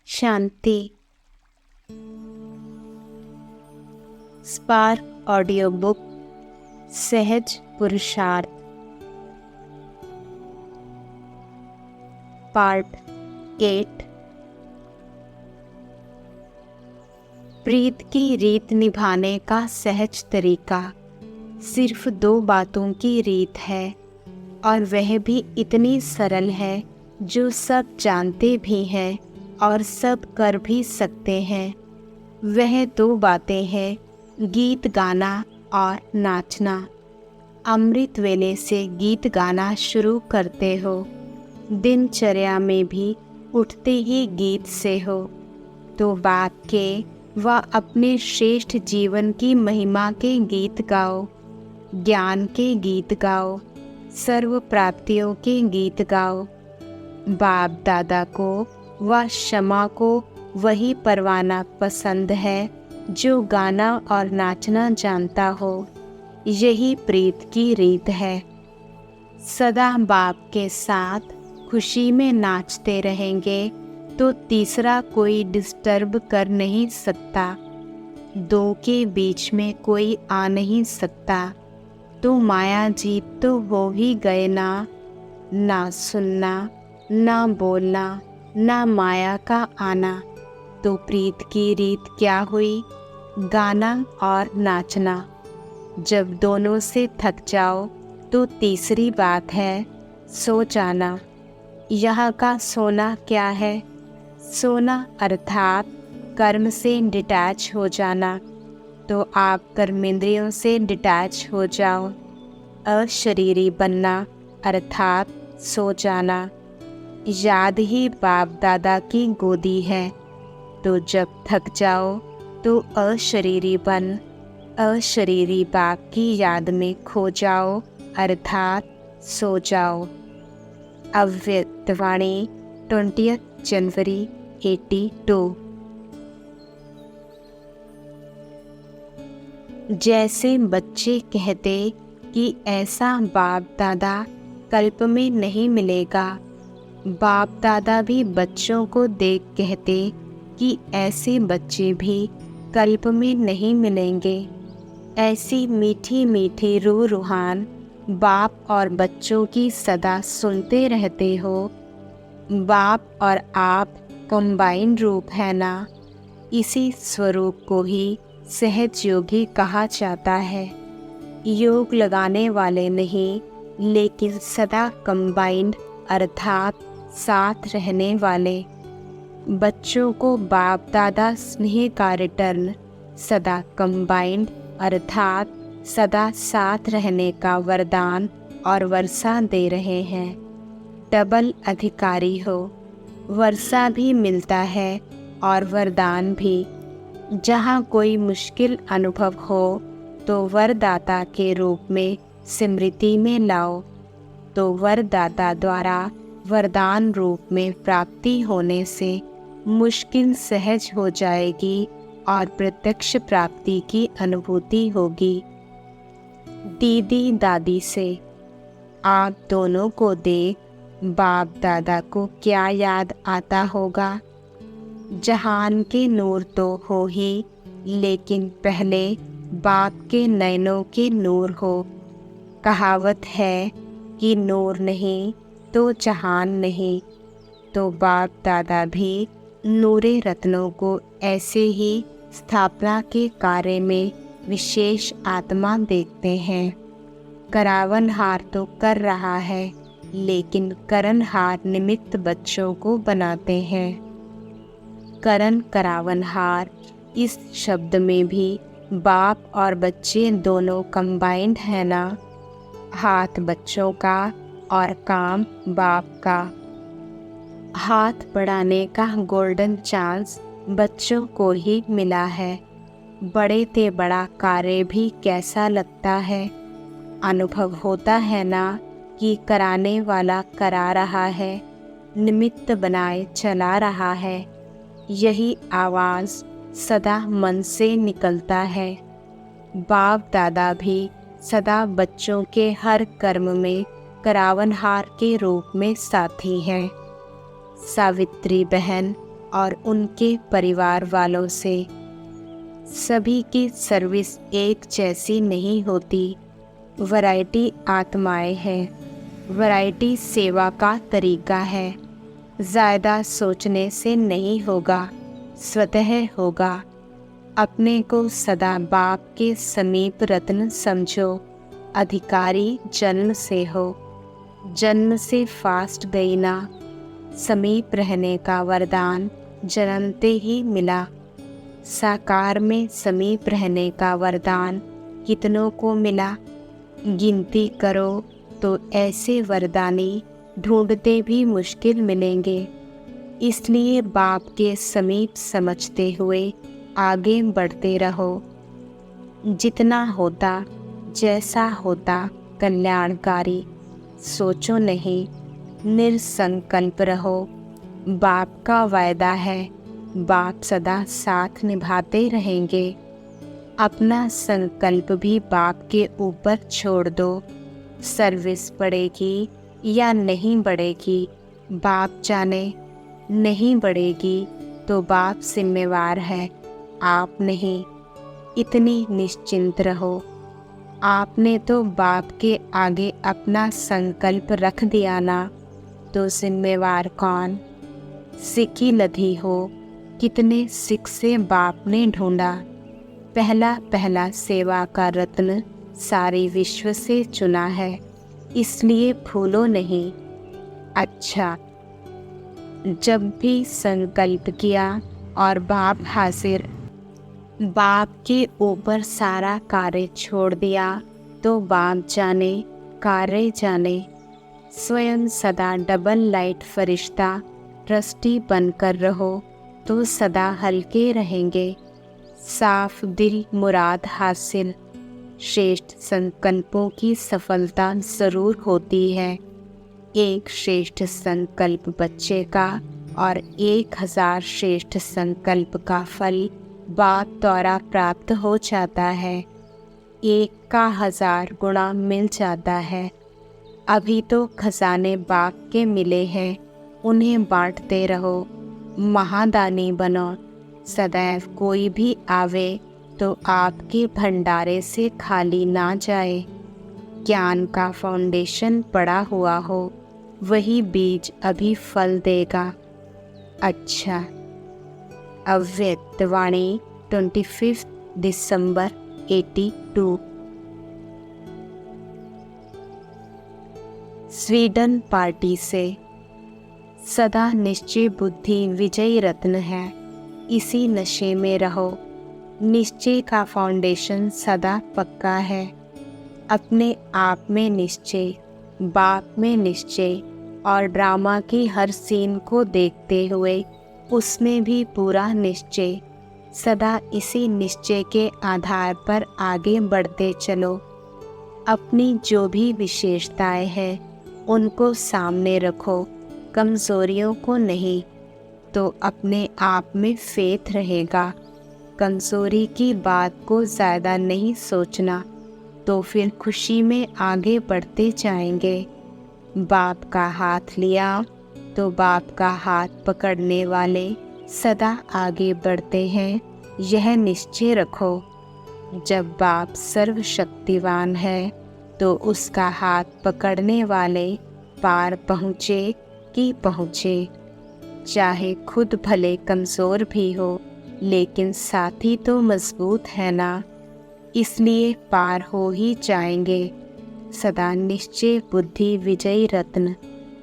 शांति। Spark audio book सहज पुरुषार्थ part 8। प्रीत की रीत निभाने का सहज तरीका सिर्फ 2 बातों की रीत है, और वह भी इतनी सरल है जो सब जानते भी हैं और सब कर भी सकते हैं। वह 2 बातें हैं, गीत गाना और नाचना। अमृत वेले से गीत गाना शुरू करते हो, दिनचर्या में भी उठते ही गीत से हो, तो बाप के व अपने श्रेष्ठ जीवन की महिमा के गीत गाओ, ज्ञान के गीत गाओ, सर्व प्राप्तियों के गीत गाओ। बाप दादा को व क्षमा को वही परवाना पसंद है जो गाना और नाचना जानता हो। यही प्रीत की रीत है। सदा बाप के साथ खुशी में नाचते रहेंगे तो तीसरा कोई डिस्टर्ब कर नहीं सकता, 2 के बीच में कोई आ नहीं सकता। तो माया जीत तो हो ही गए ना सुनना, ना बोलना, ना माया का आना। तो प्रीत की रीत क्या हुई? गाना और नाचना। जब दोनों से थक जाओ तो तीसरी बात है सो जाना। यहाँ का सोना क्या है? सोना अर्थात कर्म से डिटैच हो जाना। तो आप कर्मेंद्रियों से डिटैच हो जाओ। अशरीरी बनना अर्थात सो जाना। याद ही बाप दादा की गोदी है। तो जब थक जाओ तो अशरीरी बन अशरीरी बाप की याद में खो जाओ अर्थात सो जाओ। अव्यक्तवाणी 20 जनवरी 82। जैसे बच्चे कहते कि ऐसा बाप दादा कल्प में नहीं मिलेगा, बाप दादा भी बच्चों को देख कहते कि ऐसे बच्चे भी कल्प में नहीं मिलेंगे। ऐसी मीठी मीठी रूह रूहान बाप और बच्चों की सदा सुनते रहते हो। बाप और आप कंबाइन रूप है ना, इसी स्वरूप को ही सहज योगी कहा जाता है। योग लगाने वाले नहीं, लेकिन सदा कंबाइंड अर्थात साथ रहने वाले। बच्चों को बाप दादा स्नेह का रिटर्न सदा कंबाइंड अर्थात सदा साथ रहने का वरदान और वर्षा दे रहे हैं। डबल अधिकारी हो, वर्षा भी मिलता है और वरदान भी। जहाँ कोई मुश्किल अनुभव हो तो वरदाता के रूप में स्मृति में लाओ, तो वरदाता द्वारा वरदान रूप में प्राप्ति होने से मुश्किल सहज हो जाएगी और प्रत्यक्ष प्राप्ति की अनुभूति होगी। दीदी दादी से आप दोनों को देख बाप दादा को क्या याद आता होगा? जहान के नूर तो हो ही, लेकिन पहले बाप के नयनों के नूर हो। कहावत है कि नूर नहीं तो जहान नहीं। तो बाप दादा भी नूरे रत्नों को ऐसे ही स्थापना के कार्य में विशेष आत्मा देखते हैं। करावनहार तो कर रहा है, लेकिन करनहार निमित्त बच्चों को बनाते हैं। करण करावनहार इस शब्द में भी बाप और बच्चे दोनों कंबाइंड है ना। हाथ बच्चों का और काम बाप का। हाथ बढ़ाने का गोल्डन चांस बच्चों को ही मिला है। बड़े ते बड़ा कार्य भी कैसा लगता है। अनुभव होता है ना कि कराने वाला करा रहा है, निमित्त बनाए चला रहा है। यही आवाज़ सदा मन से निकलता है। बाप दादा भी सदा बच्चों के हर कर्म में करावनहार के रूप में साथी हैं। सावित्री बहन और उनके परिवार वालों से। सभी की सर्विस एक जैसी नहीं होती। वैरायटी आत्माएं हैं। वैरायटी सेवा का तरीका है। ज़्यादा सोचने से नहीं होगा, स्वतः होगा। अपने को सदा बाप के समीप रत्न समझो। अधिकारी जन्म से हो। जन्म से फास्ट गई ना। समीप रहने का वरदान जन्मते ही मिला। साकार में समीप रहने का वरदान कितनों को मिला। गिनती करो तो ऐसे वरदानी ढूंढते भी मुश्किल मिलेंगे। इसलिए बाप के समीप समझते हुए आगे बढ़ते रहो। जितना होता, जैसा होता कल्याणकारी, सोचो नहीं, निरसंकल्प रहो। बाप का वायदा है, बाप सदा साथ निभाते रहेंगे। अपना संकल्प भी बाप के ऊपर छोड़ दो। सर्विस बढ़ेगी या नहीं बढ़ेगी, बाप जाने। नहीं बढ़ेगी तो बाप जिम्मेवार है, आप नहीं। इतनी निश्चिंत रहो। आपने तो बाप के आगे अपना संकल्प रख दिया ना, तो जिम्मेवार कौन? सिक्की लधी हो, कितने सिख से बाप ने ढूंढा। पहला पहला सेवा का रत्न सारे विश्व से चुना है, इसलिए भूलो नहीं। अच्छा, जब भी संकल्प किया और बाप हाजिर, बाप के ऊपर सारा कार्य छोड़ दिया, तो बाप जाने, कार्य जाने। स्वयं सदा डबल लाइट फरिश्ता ट्रस्टी बनकर रहो तो सदा हल्के रहेंगे। साफ दिल मुराद हासिल। श्रेष्ठ संकल्पों की सफलता ज़रूर होती है। एक श्रेष्ठ संकल्प बच्चे का और 1000 श्रेष्ठ संकल्प का फल बाप द्वारा प्राप्त हो जाता है। 1 का 1000 गुणा मिल जाता है। अभी तो खजाने बाप के मिले हैं, उन्हें बांटते रहो। महादानी बनो। सदैव कोई भी आवे तो आपके भंडारे से खाली ना जाए। ज्ञान का फाउंडेशन पड़ा हुआ हो, वही बीज अभी फल देगा। अच्छा, अव्यक्त वाणी 25 दिसंबर 82। स्वीडन पार्टी से। सदा निश्चय बुद्धि विजयी रत्न है, इसी नशे में रहो। निश्चय का फाउंडेशन सदा पक्का है। अपने आप में निश्चय, बाप में निश्चय और ड्रामा की हर सीन को देखते हुए उसमें भी पूरा निश्चय। सदा इसी निश्चय के आधार पर आगे बढ़ते चलो। अपनी जो भी विशेषताएं हैं उनको सामने रखो, कमज़ोरियों को नहीं, तो अपने आप में फेथ रहेगा। कमज़ोरी की बात को ज़्यादा नहीं सोचना, तो फिर खुशी में आगे बढ़ते जाएंगे। बाप का हाथ लिया तो बाप का हाथ पकड़ने वाले सदा आगे बढ़ते हैं, यह निश्चय रखो। जब बाप सर्वशक्तिवान है तो उसका हाथ पकड़ने वाले पार पहुँचे कि पहुँचे। चाहे खुद भले कमज़ोर भी हो, लेकिन साथी तो मजबूत है ना, इसलिए पार हो ही जाएंगे। सदा निश्चय बुद्धि विजयी रत्न,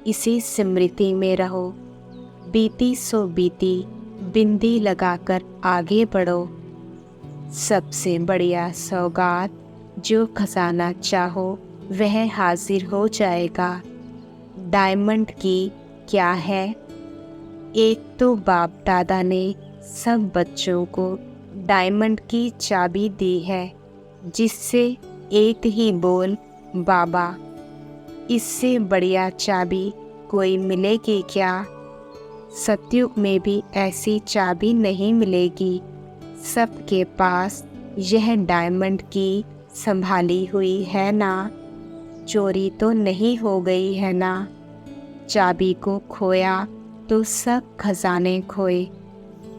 इसी स्मृति में रहो। बीती सो बीती, बिंदी लगाकर आगे बढ़ो। सबसे बढ़िया सौगात, जो खजाना चाहो वह हाजिर हो जाएगा। डायमंड की क्या है? एक तो बाप दादा ने सब बच्चों को डायमंड की चाबी दी है, जिससे एक ही बोल बाबा। इससे बढ़िया चाबी कोई मिलेगी क्या? सतयुग में भी ऐसी चाबी नहीं मिलेगी। सबके पास यह डायमंड की संभाली हुई है ना? चोरी तो नहीं हो गई है ना? चाबी को खोया तो सब खजाने खोए।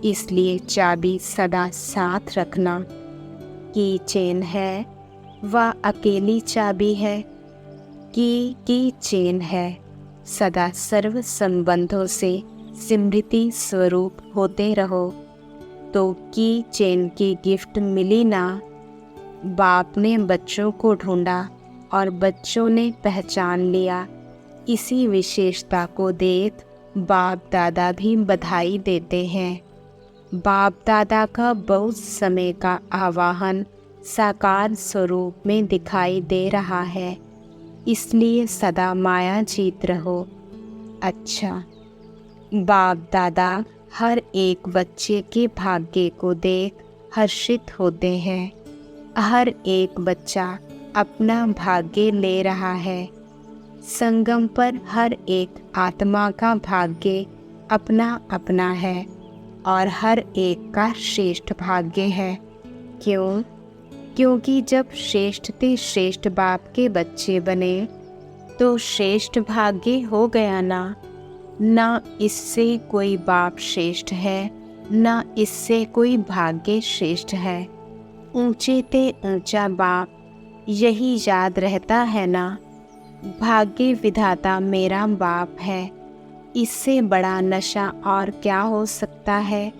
इसलिए चाबी सदा साथ रखना। की चेन है वह अकेली चाबी है। की चेन है सदा सर्व संबंधों से स्मृति स्वरूप होते रहो। तो की चेन की गिफ्ट मिली ना। बाप ने बच्चों को ढूंढा और बच्चों ने पहचान लिया। इसी विशेषता को देख बाप दादा भी बधाई देते हैं। बाप दादा का बहुत समय का आवाहन साकार स्वरूप में दिखाई दे रहा है, इसलिए सदा माया जीत रहो। अच्छा, बाप दादा हर एक बच्चे के भाग्य को देख हर्षित होते हैं। हर एक बच्चा अपना भाग्य ले रहा है। संगम पर हर एक आत्मा का भाग्य अपना अपना है और हर एक का श्रेष्ठ भाग्य है। क्यों? क्योंकि जब श्रेष्ठ ते श्रेष्ठ बाप के बच्चे बने तो श्रेष्ठ भाग्य हो गया ना। ना इससे कोई बाप श्रेष्ठ है, ना इससे कोई भाग्य श्रेष्ठ है। ऊंचे ते ऊंचा बाप यही याद रहता है ना। भाग्य विधाता मेरा बाप है। इससे बड़ा नशा और क्या हो सकता है।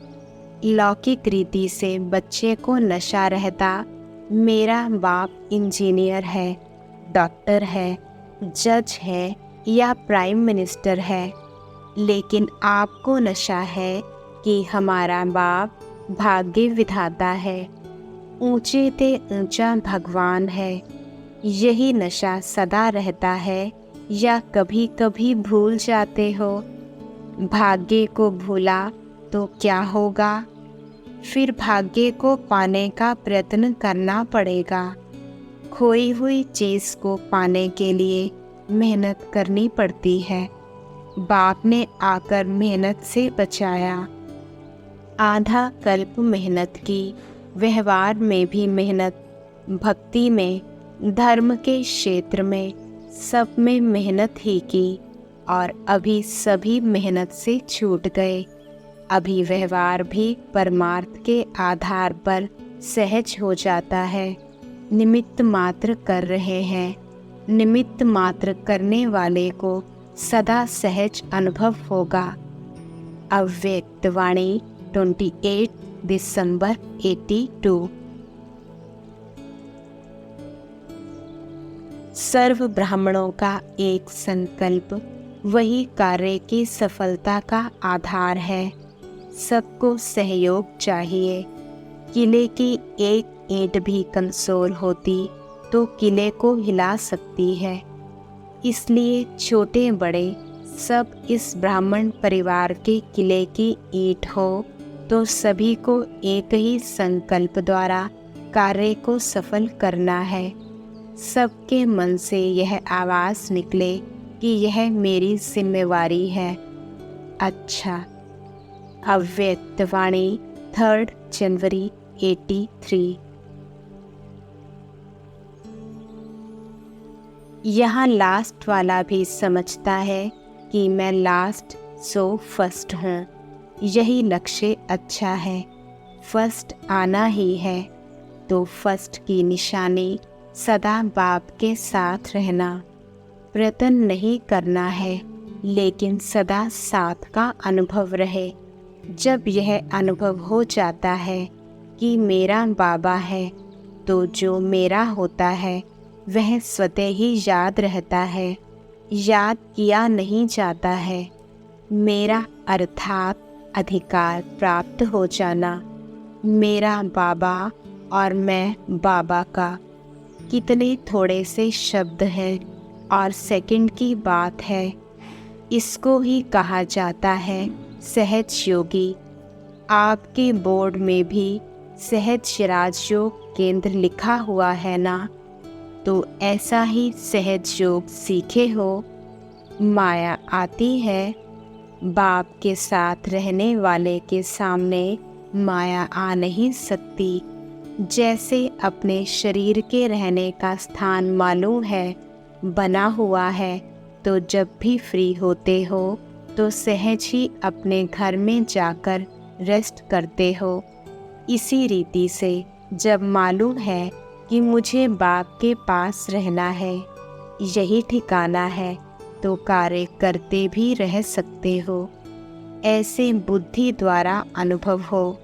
लौकिक रीति से बच्चे को नशा रहता, मेरा बाप इंजीनियर है, डॉक्टर है, जज है या प्राइम मिनिस्टर है। लेकिन आपको नशा है कि हमारा बाप भाग्य विधाता है, ऊंचे ते ऊंचा भगवान है। यही नशा सदा रहता है या कभी कभी भूल जाते हो। भाग्य को भूला तो क्या होगा? फिर भाग्य को पाने का प्रयत्न करना पड़ेगा। खोई हुई चीज़ को पाने के लिए मेहनत करनी पड़ती है। बाप ने आकर मेहनत से बचाया। आधा कल्प मेहनत की, व्यवहार में भी मेहनत, भक्ति में, धर्म के क्षेत्र में, सब में मेहनत ही की और अभी सभी मेहनत से छूट गए। अभी व्यवहार भी परमार्थ के आधार पर सहज हो जाता है। निमित्त मात्र कर रहे हैं। निमित्त मात्र करने वाले को सदा सहज अनुभव होगा। अव्यक्त वाणी 28 दिसंबर 82। सर्व ब्राह्मणों का एक संकल्प वही कार्य की सफलता का आधार है। सबको सहयोग चाहिए। किले की एक ईंट भी कमजोर होती तो किले को हिला सकती है। इसलिए छोटे बड़े सब इस ब्राह्मण परिवार के किले की ईंट हो तो सभी को एक ही संकल्प द्वारा कार्य को सफल करना है। सबके मन से यह आवाज़ निकले कि यह मेरी जिम्मेवारी है। अच्छा, अव्यक्त वाणी 3 जनवरी 83। यहाँ लास्ट वाला भी समझता है कि मैं लास्ट सो फर्स्ट हूँ। यही लक्ष्य अच्छा है। फर्स्ट आना ही है तो फर्स्ट की निशानी सदा बाप के साथ रहना। प्रयत्न नहीं करना है लेकिन सदा साथ का अनुभव रहे। जब यह अनुभव हो जाता है कि मेरा बाबा है तो जो मेरा होता है वह स्वतः ही याद रहता है, याद किया नहीं जाता है। मेरा अर्थात अधिकार प्राप्त हो जाना। मेरा बाबा और मैं बाबा का कितने थोड़े से शब्द हैं और सेकंड की बात है। इसको ही कहा जाता है सहज योगी। आपके बोर्ड में भी सहज राजयोग केंद्र लिखा हुआ है ना। तो ऐसा ही सहज योग सीखे हो। माया आती है, बाप के साथ रहने वाले के सामने माया आ नहीं सकती। जैसे अपने शरीर के रहने का स्थान मालूम है, बना हुआ है, तो जब भी फ्री होते हो तो सहज ही अपने घर में जाकर रेस्ट करते हो। इसी रीति से जब मालूम है कि मुझे बाप के पास रहना है, यही ठिकाना है, तो कार्य करते भी रह सकते हो। ऐसे बुद्धि द्वारा अनुभव हो।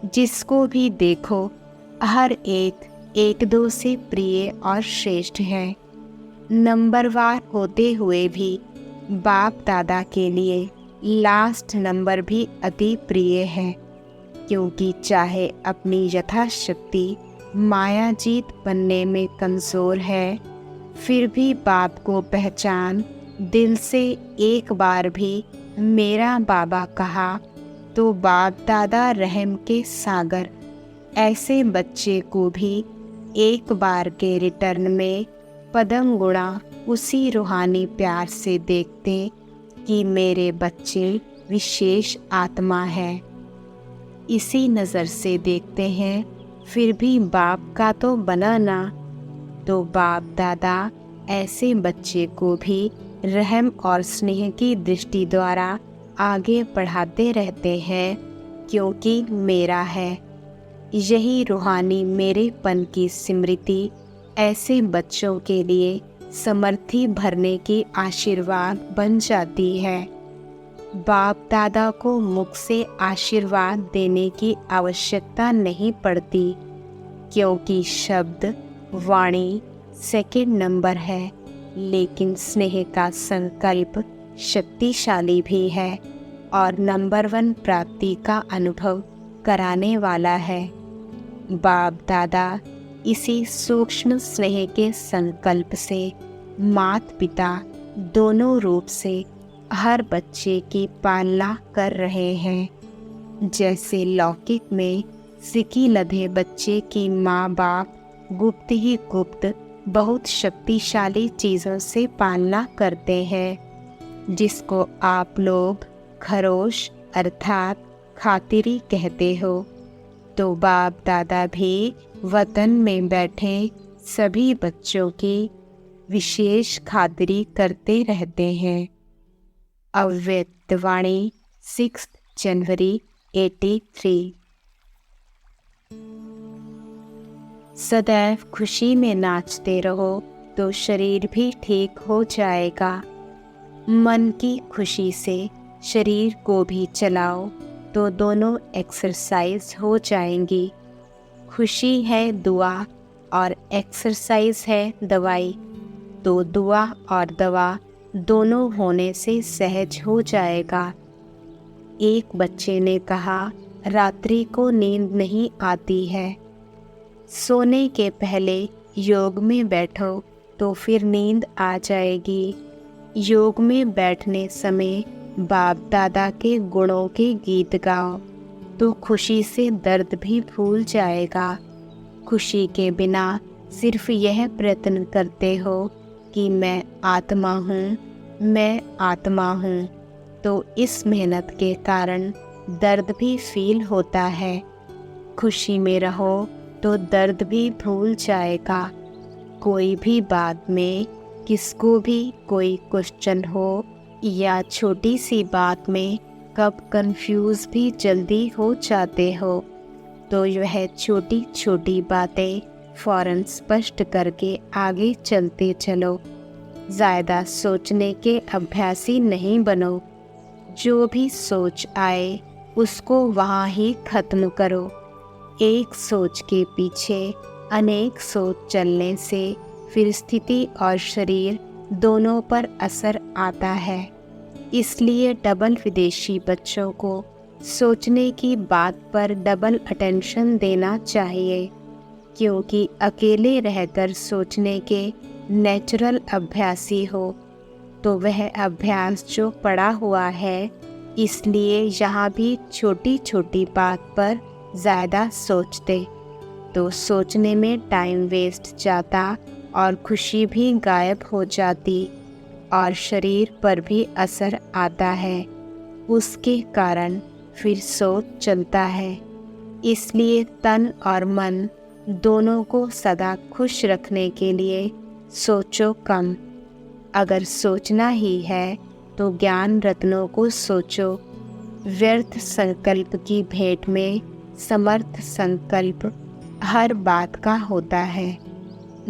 जिसको भी देखो हर एक दो से प्रिय और श्रेष्ठ है। नंबरवार होते हुए भी बाप दादा के लिए लास्ट नंबर भी अति प्रिय है, क्योंकि चाहे अपनी यथाशक्ति मायाजीत बनने में कमज़ोर है, फिर भी बाप को पहचान दिल से एक बार भी मेरा बाबा कहा तो बाप दादा रहम के सागर ऐसे बच्चे को भी एक बार के रिटर्न में पदम गुणा उसी रूहानी प्यार से देखते कि मेरे बच्चे विशेष आत्मा है। इसी नज़र से देखते हैं, फिर भी बाप का तो बना ना। तो बाप दादा ऐसे बच्चे को भी रहम और स्नेह की दृष्टि द्वारा आगे बढ़ाते रहते हैं, क्योंकि मेरा है। यही रूहानी मेरेपन की स्मृति ऐसे बच्चों के लिए समर्थी भरने की आशीर्वाद बन जाती है। बाप दादा को मुख से आशीर्वाद देने की आवश्यकता नहीं पड़ती, क्योंकि शब्द वाणी सेकंड नंबर है, लेकिन स्नेह का संकल्प शक्तिशाली भी है और नंबर 1 प्राप्ति का अनुभव कराने वाला है। बाप दादा इसी सूक्ष्म स्नेह के संकल्प से माता पिता दोनों रूप से हर बच्चे की पालना कर रहे हैं। जैसे लौकिक में सिकी लधे बच्चे की माँ बाप गुप्त ही गुप्त बहुत शक्तिशाली चीज़ों से पालना करते हैं, जिसको आप लोग खरोश अर्थात खातिरी कहते हो। तो बाप दादा भी वतन में बैठे सभी बच्चों की विशेष खातिरी करते रहते हैं। अव्यक्त वाणी 6 जनवरी 83। सदैव खुशी में नाचते रहो तो शरीर भी ठीक हो जाएगा। मन की खुशी से शरीर को भी चलाओ तो दोनों एक्सरसाइज हो जाएंगी। खुशी है दुआ और एक्सरसाइज है दवाई, तो दुआ और दवा दोनों होने से सहज हो जाएगा। एक बच्चे ने कहा, रात्रि को नींद नहीं आती है। सोने के पहले योग में बैठो तो फिर नींद आ जाएगी। योग में बैठने समय बाप दादा के गुणों के गीत गाओ तो खुशी से दर्द भी भूल जाएगा। खुशी के बिना सिर्फ यह प्रयत्न करते हो कि मैं आत्मा हूँ, मैं आत्मा हूँ, तो इस मेहनत के कारण दर्द भी फील होता है। खुशी में रहो तो दर्द भी भूल जाएगा। कोई भी बात में किसको भी कोई क्वेश्चन हो या छोटी सी बात में कब कंफ्यूज भी जल्दी हो जाते हो, तो यह छोटी छोटी बातें फौरन स्पष्ट करके आगे चलते चलो। ज़्यादा सोचने के अभ्यासी नहीं बनो। जो भी सोच आए उसको वहाँ ही ख़त्म करो। एक सोच के पीछे अनेक सोच चलने से फिर स्थिति और शरीर दोनों पर असर आता है। इसलिए डबल विदेशी बच्चों को सोचने की बात पर डबल अटेंशन देना चाहिए, क्योंकि अकेले रहकर सोचने के नेचुरल अभ्यासी हो तो वह अभ्यास जो पड़ा हुआ है, इसलिए यहाँ भी छोटी छोटी बात पर ज़्यादा सोचते तो सोचने में टाइम वेस्ट जाता और खुशी भी गायब हो जाती और शरीर पर भी असर आता है। उसके कारण फिर सोच चलता है। इसलिए तन और मन दोनों को सदा खुश रखने के लिए सोचो कम। अगर सोचना ही है तो ज्ञान रत्नों को सोचो। व्यर्थ संकल्प की भेंट में समर्थ संकल्प हर बात का होता है।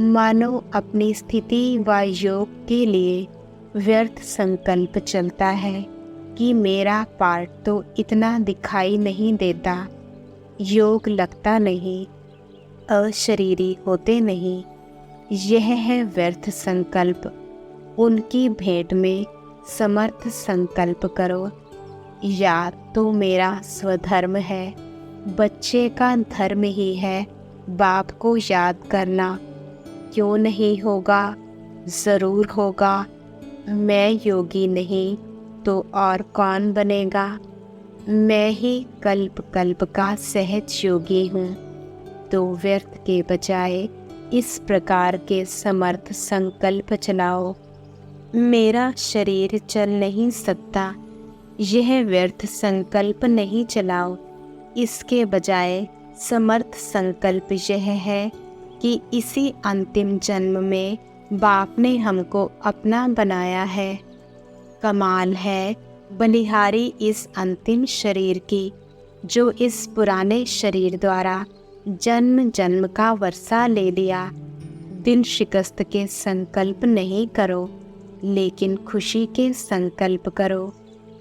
मानो अपनी स्थिति व योग के लिए व्यर्थ संकल्प चलता है कि मेरा पार्ट तो इतना दिखाई नहीं देता, योग लगता नहीं, अशरीरी होते नहीं। यह है व्यर्थ संकल्प। उनकी भेंट में समर्थ संकल्प करो। याद तो मेरा स्वधर्म है, बच्चे का धर्म ही है बाप को याद करना। क्यों नहीं होगा? ज़रूर होगा। मैं योगी नहीं तो और कौन बनेगा? मैं ही कल्प कल्प का सहज योगी हूँ। तो व्यर्थ के बजाय इस प्रकार के समर्थ संकल्प चलाओ। मेरा शरीर चल नहीं सकता, यह व्यर्थ संकल्प नहीं चलाओ। इसके बजाय समर्थ संकल्प यह है कि इसी अंतिम जन्म में बाप ने हमको अपना बनाया है। कमाल है बलिहारी इस अंतिम शरीर की, जो इस पुराने शरीर द्वारा जन्म जन्म का वर्षा ले लिया। दिल शिकस्त के संकल्प नहीं करो, लेकिन खुशी के संकल्प करो।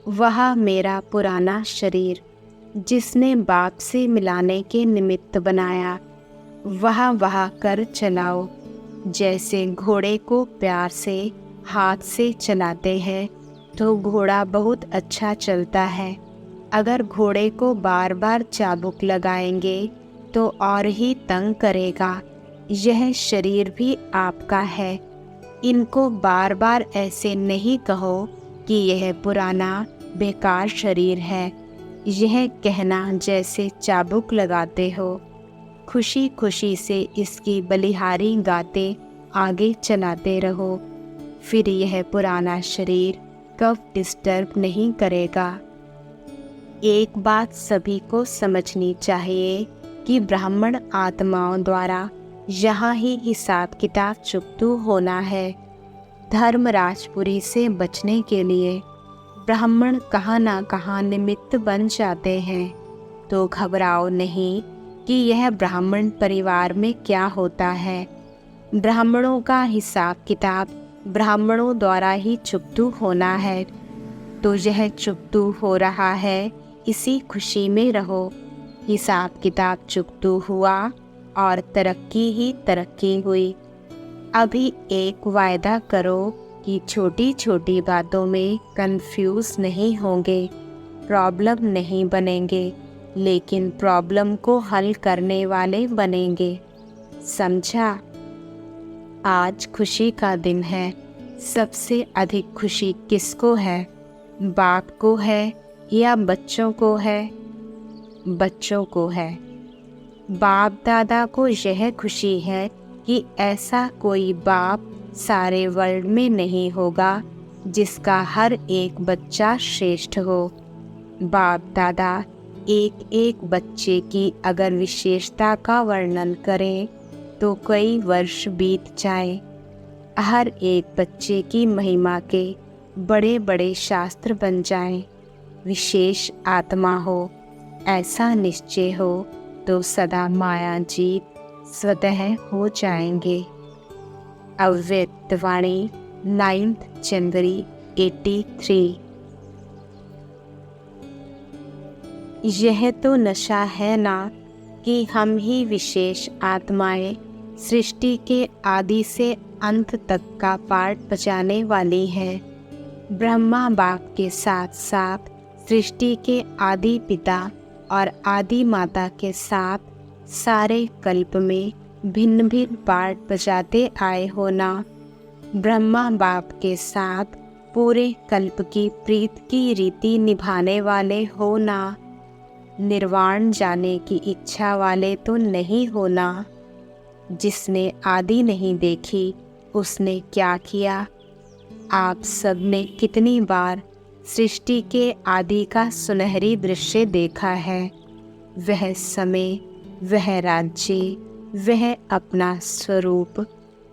वह मेरा पुराना शरीर जिसने बाप से मिलाने के निमित्त बनाया, वह कर चलाओ। जैसे घोड़े को प्यार से हाथ से चलाते हैं तो घोड़ा बहुत अच्छा चलता है। अगर घोड़े को बार बार चाबुक लगाएंगे तो और ही तंग करेगा। यह शरीर भी आपका है। इनको बार बार ऐसे नहीं कहो कि यह पुराना बेकार शरीर है। यह कहना जैसे चाबुक लगाते हो। खुशी खुशी से इसकी बलिहारी गाते आगे चलाते रहो, फिर यह पुराना शरीर कब डिस्टर्ब नहीं करेगा। एक बात सभी को समझनी चाहिए कि ब्राह्मण आत्माओं द्वारा यहाँ ही हिसाब किताब चुकतू होना है। धर्मराजपुरी से बचने के लिए ब्राह्मण कहाँ ना कहाँ निमित्त बन जाते हैं। तो घबराओ नहीं कि यह ब्राह्मण परिवार में क्या होता है। ब्राह्मणों का हिसाब किताब ब्राह्मणों द्वारा ही चुकतू होना है। तो यह चुकतू हो रहा है, इसी खुशी में रहो। हिसाब किताब चुकतू हुआ और तरक्की ही तरक्की हुई। अभी एक वायदा करो कि छोटी छोटी बातों में कंफ्यूज नहीं होंगे, प्रॉब्लम नहीं बनेंगे, लेकिन प्रॉब्लम को हल करने वाले बनेंगे। समझा? आज खुशी का दिन है। सबसे अधिक खुशी किसको है? बाप को है या बच्चों को है? बच्चों को है। बाप दादा को यह खुशी है कि ऐसा कोई बाप सारे वर्ल्ड में नहीं होगा जिसका हर एक बच्चा श्रेष्ठ हो। बाप दादा एक एक बच्चे की अगर विशेषता का वर्णन करें तो कई वर्ष बीत जाए। हर एक बच्चे की महिमा के बड़े बड़े शास्त्र बन जाएं। विशेष आत्मा हो ऐसा निश्चय हो तो सदा माया जीत स्वतः हो जाएंगे। अव्यक्त वाणी 9 जनवरी 83। यह तो नशा है ना कि हम ही विशेष आत्माएं सृष्टि के आदि से अंत तक का पाठ बजाने वाली है। ब्रह्मा बाप के साथ साथ सृष्टि के आदि पिता और आदि माता के साथ सारे कल्प में भिन्न भिन्न पाठ बजाते आए हो ना। ब्रह्मा बाप के साथ पूरे कल्प की प्रीत की रीति निभाने वाले हो ना। निर्वाण जाने की इच्छा वाले तो नहीं होना। जिसने आदि नहीं देखी उसने क्या किया? आप सब ने कितनी बार सृष्टि के आदि का सुनहरी दृश्य देखा है। वह समय, वह राज्य, वह अपना स्वरूप,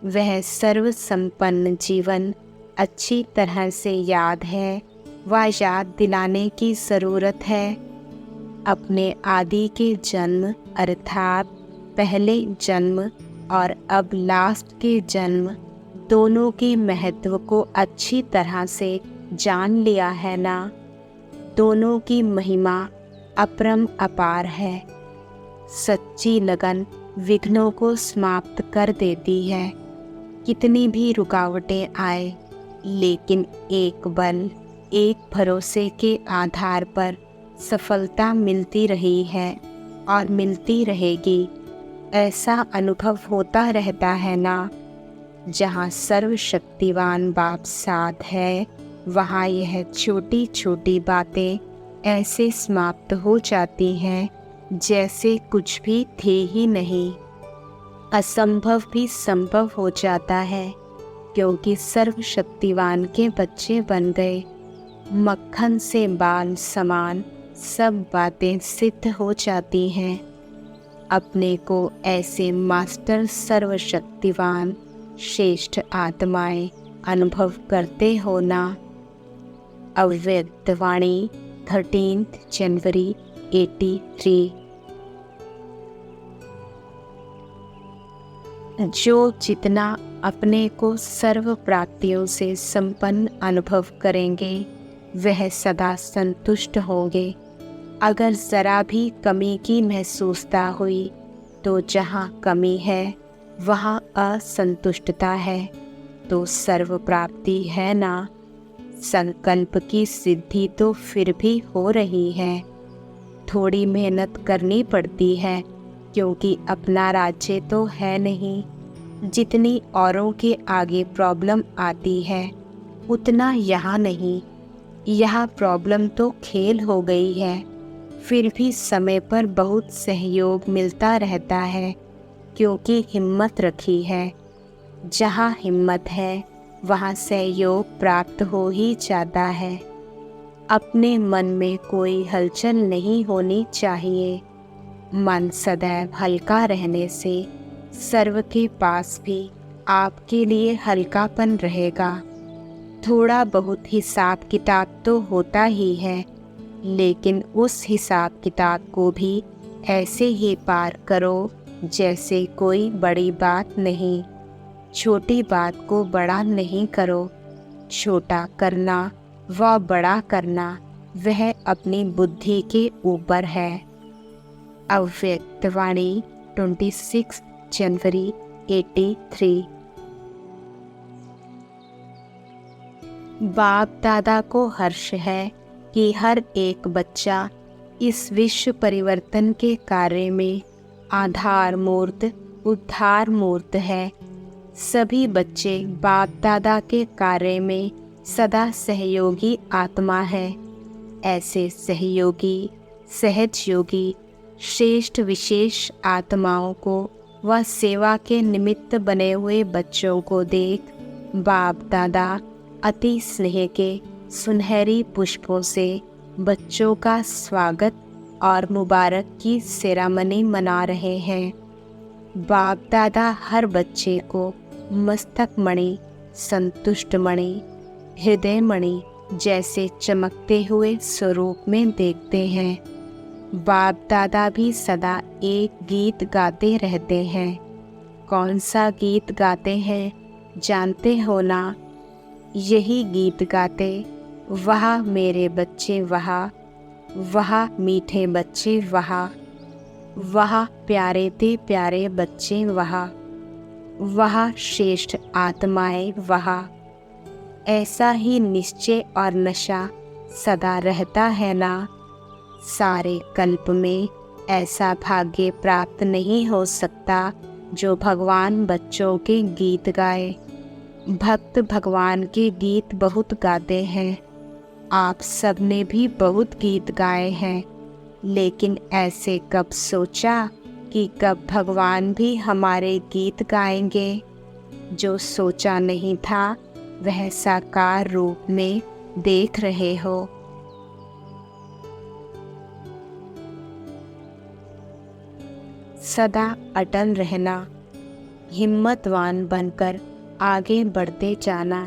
वह सर्व संपन्न जीवन अच्छी तरह से याद है व याद दिलाने की ज़रूरत है। अपने आदि के जन्म अर्थात पहले जन्म और अब लास्ट के जन्म दोनों के महत्व को अच्छी तरह से जान लिया है ना। दोनों की महिमा अपरम अपार है। सच्ची लगन विघ्नों को समाप्त कर देती है। कितनी भी रुकावटें आए, लेकिन एक बल, एक भरोसे के आधार पर सफलता मिलती रही है और मिलती रहेगी। ऐसा अनुभव होता रहता है ना। जहाँ सर्वशक्तिवान बाप साथ है, वहाँ यह छोटी छोटी बातें ऐसे समाप्त हो जाती हैं जैसे कुछ भी थे ही नहीं। असंभव भी संभव हो जाता है, क्योंकि सर्वशक्तिवान के बच्चे बन गए। मक्खन से बाल समान सब बातें सिद्ध हो जाती हैं। अपने को ऐसे मास्टर सर्वशक्तिवान श्रेष्ठ आत्माएं अनुभव करते हो ना। अव्यक्त वाणी 13 जनवरी 83। जो जितना अपने को सर्व प्राप्तियों से संपन्न अनुभव करेंगे, वह सदा संतुष्ट होंगे। अगर ज़रा भी कमी की महसूसता हुई, तो जहाँ कमी है वहाँ असंतुष्टता है, तो सर्व प्राप्ति है ना। संकल्प की सिद्धि तो फिर भी हो रही है। थोड़ी मेहनत करनी पड़ती है, क्योंकि अपना राज्य तो है नहीं। जितनी औरों के आगे प्रॉब्लम आती है, उतना यहाँ नहीं। यहाँ प्रॉब्लम तो खेल हो गई है। फिर भी समय पर बहुत सहयोग मिलता रहता है, क्योंकि हिम्मत रखी है। जहाँ हिम्मत है, वहाँ सहयोग प्राप्त हो ही जाता है। अपने मन में कोई हलचल नहीं होनी चाहिए। मन सदैव हल्का रहने से सर्व के पास भी आपके लिए हल्कापन रहेगा। थोड़ा बहुत हिसाब किताब तो होता ही है, लेकिन उस हिसाब किताब को भी ऐसे ही पार करो जैसे कोई बड़ी बात नहीं। छोटी बात को बड़ा नहीं करो। छोटा करना व बड़ा करना वह अपनी बुद्धि के ऊपर है। अव्यक्त वाणी 26 जनवरी 83। बाप दादा को हर्ष है कि हर एक बच्चा इस विश्व परिवर्तन के कार्य में आधार मूर्त उद्धार मूर्त है। सभी बच्चे बाप दादा के कार्य में सदा सहयोगी आत्मा है। ऐसे सहयोगी सहज योगी श्रेष्ठ विशेष आत्माओं को व सेवा के निमित्त बने हुए बच्चों को देख बाप दादा अति स्नेह के सुनहरी पुष्पों से बच्चों का स्वागत और मुबारक की सेरामनी मना रहे हैं। बाप दादा हर बच्चे को मस्तक मणि, संतुष्ट मणि, हृदय मणि जैसे चमकते हुए स्वरूप में देखते हैं। बाप दादा भी सदा एक गीत गाते रहते हैं। कौन सा गीत गाते हैं जानते हो ना? यही गीत गाते, वहाँ मेरे बच्चे वहाँ, वहाँ मीठे बच्चे वहाँ, वहाँ प्यारे ते प्यारे बच्चे वहाँ, वहाँ श्रेष्ठ आत्माएं वहाँ। ऐसा ही निश्चय और नशा सदा रहता है ना। सारे कल्प में ऐसा भाग्य प्राप्त नहीं हो सकता जो भगवान बच्चों के गीत गाए। भक्त भगवान के गीत बहुत गाते हैं। आप सब ने भी बहुत गीत गाए हैं, लेकिन ऐसे कब सोचा कि कब भगवान भी हमारे गीत गाएंगे? जो सोचा नहीं था वह साकार रूप में देख रहे हो। सदा अटल रहना, हिम्मतवान बनकर आगे बढ़ते जाना।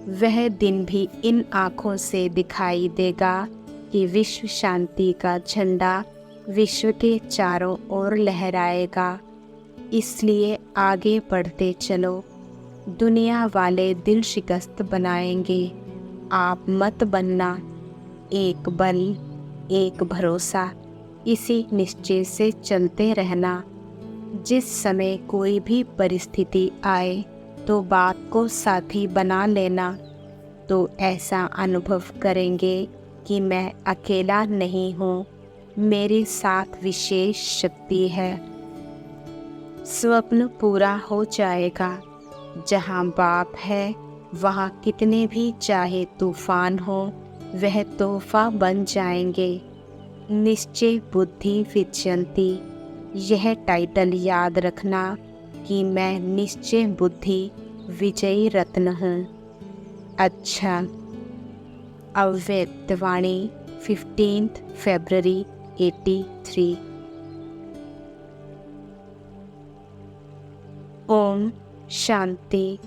वह दिन भी इन आँखों से दिखाई देगा कि विश्व शांति का झंडा विश्व के चारों ओर लहराएगा। इसलिए आगे बढ़ते चलो। दुनिया वाले दिल शिकस्त बनाएंगे, आप मत बनना। एक बल, एक भरोसा, इसी निश्चय से चलते रहना। जिस समय कोई भी परिस्थिति आए तो बात को साथी बना लेना, तो ऐसा अनुभव करेंगे कि मैं अकेला नहीं हूँ, मेरे साथ विशेष शक्ति है। स्वप्न पूरा हो जाएगा। जहाँ बाप है वहाँ कितने भी चाहे तूफान हो, वह तोहफा बन जाएंगे। निश्चय बुद्धि विजयंती, यह टाइटल याद रखना कि मैं निश्चय बुद्धि विजयी रत्न हूँ। अच्छा। अव्यक्तवाणी 15 फरवरी 83। ओम शांति।